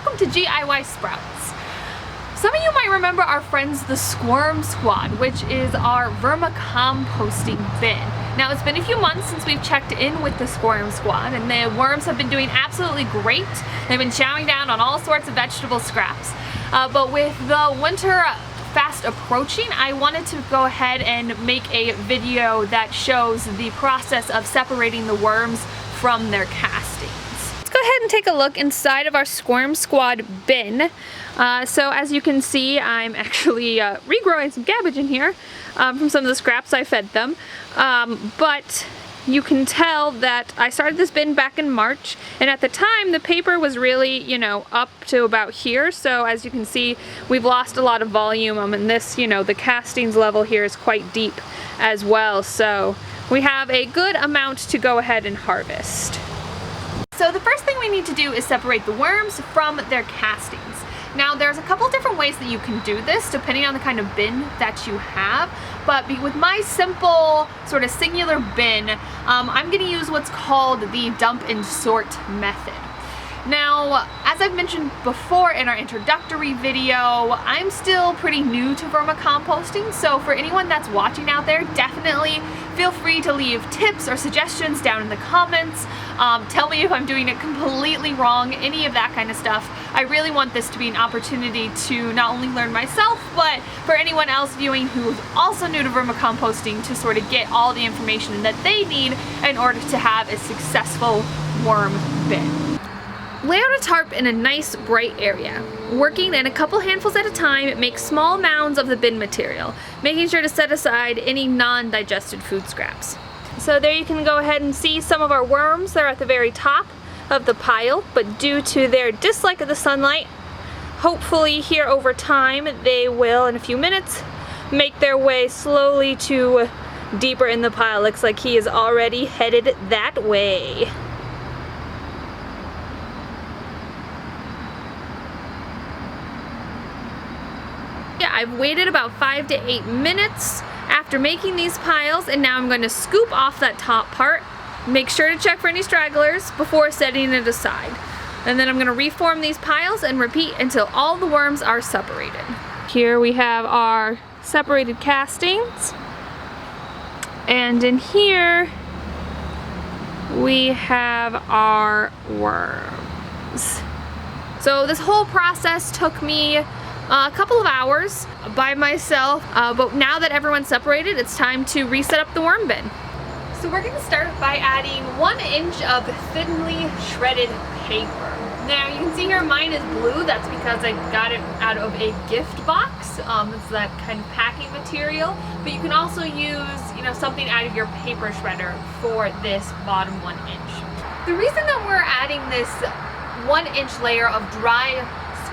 welcome to GIY Sprouts. Some of you might remember our friends the Squirm Squad, which is our vermicomposting bin. Now it's been a few months since we've checked in with the Squirm Squad, and the worms have been doing absolutely great. They've been chowing down on all sorts of vegetable scraps. But with the winter fast approaching, I wanted to go ahead and make a video that shows the process of separating the worms from their castings. Let's go ahead and take a look inside of our Squirm Squad bin. So as you can see, I'm actually regrowing some cabbage in here from some of the scraps I fed them. But you can tell that I started this bin back in March, and at the time the paper was really, you know, up to about here. So as you can see, we've lost a lot of volume, and this, you know, the castings level here is quite deep as well. So we have a good amount to go ahead and harvest. So the first thing we need to do is separate the worms from their castings. Now there's a couple different ways that you can do this depending on the kind of bin that you have, but with my simple sort of singular bin, I'm going to use what's called the dump and sort method. Now, as I've mentioned before in our introductory video, I'm still pretty new to vermicomposting, so for anyone that's watching out there, definitely feel free to leave tips or suggestions down in the comments. Tell me if I'm doing it completely wrong, any of that kind of stuff. I really want this to be an opportunity to not only learn myself, but for anyone else viewing who's also new to vermicomposting to sort of get all the information that they need in order to have a successful worm bin. Lay out a tarp in a nice bright area. Working in a couple handfuls at a time, make small mounds of the bin material, making sure to set aside any non-digested food scraps. So there you can go ahead and see some of our worms. They're at the very top of the pile, but due to their dislike of the sunlight, hopefully here over time they will, in a few minutes, make their way slowly to deeper in the pile. Looks like he is already headed that way. I've waited about 5 to 8 minutes after making these piles, and now I'm going to scoop off that top part. Make sure to check for any stragglers before setting it aside. And then I'm going to reform these piles and repeat until all the worms are separated. Here we have our separated castings. And in here we have our worms. So this whole process took me a couple of hours by myself, but now that everyone's separated, it's time to reset up the worm bin. So we're going to start by adding 1 inch of thinly shredded paper. Now you can see here mine is blue. That's because I got it out of a gift box. It's that kind of packing material, but you can also use, you know, something out of your paper shredder for this bottom 1 inch. The reason that we're adding this 1 inch layer of dry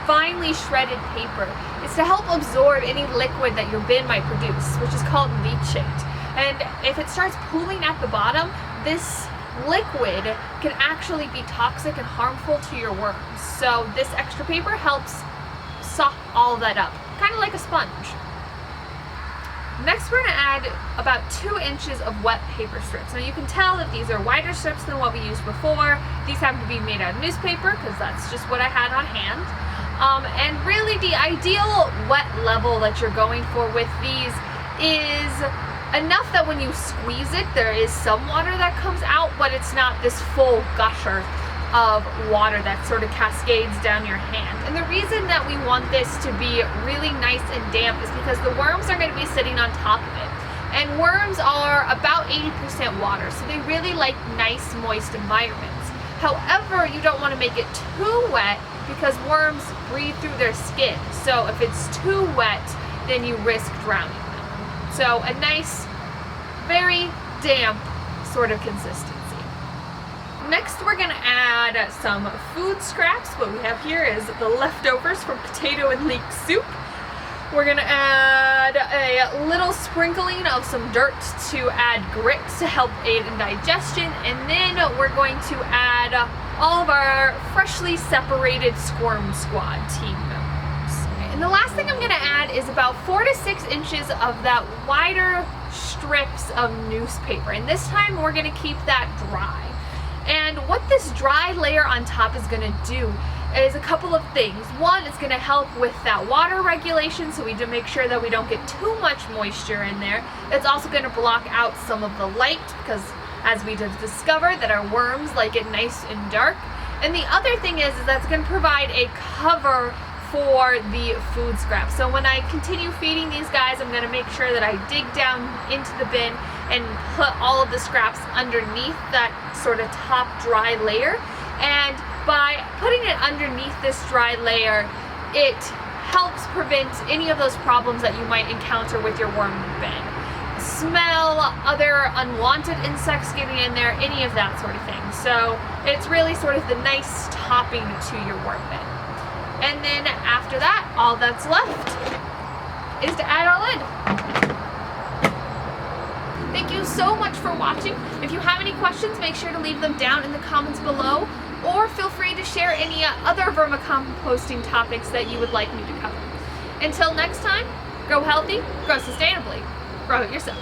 finely shredded paper is to help absorb any liquid that your bin might produce, which is called leachate. And if it starts pooling at the bottom, this liquid can actually be toxic and harmful to your worms. So this extra paper helps sop all of that up, kind of like a sponge. Next we're going to add about 2 inches of wet paper strips. Now you can tell that these are wider strips than what we used before. These have to be made out of newspaper because that's just what I had on hand. And really the ideal wet level that you're going for with these is enough that when you squeeze it, there is some water that comes out, but it's not this full gusher of water that sort of cascades down your hand. And the reason that we want this to be really nice and damp is because the worms are going to be sitting on top of it. And worms are about 80% water, so they really like nice, moist environments. However, you don't want to make it too wet because worms breathe through their skin. So if it's too wet, then you risk drowning them. So a nice, very damp sort of consistency. Next we're going to add some food scraps. What we have here is the leftovers from potato and leek soup. We're going to add a little sprinkling of some dirt to add grit to help aid in digestion, and then we're going to add all of our freshly separated Squirm Squad team members. And the last thing I'm going to add is about 4 to 6 inches of that wider strips of newspaper, and this time we're going to keep that dry. And what this dry layer on top is going to do is a couple of things. One, it's going to help with that water regulation, so we do make sure that we don't get too much moisture in there. It's also going to block out some of the light, because as we just discovered that our worms like it nice and dark. And the other thing is that's going to provide a cover for the food scraps. So when I continue feeding these guys, I'm going to make sure that I dig down into the bin and put all of the scraps underneath that sort of top dry layer. And by putting it underneath this dry layer, it helps prevent any of those problems that you might encounter with your worm bin. Smell, other unwanted insects getting in there, any of that sort of thing. So it's really sort of the nice topping to your worm bin. And then after that, all that's left is to add our lid. Thank you so much for watching. If you have any questions, make sure to leave them down in the comments below, or feel free to share any other vermicomposting topics that you would like me to cover. Until next time, grow healthy, grow sustainably, grow it yourself.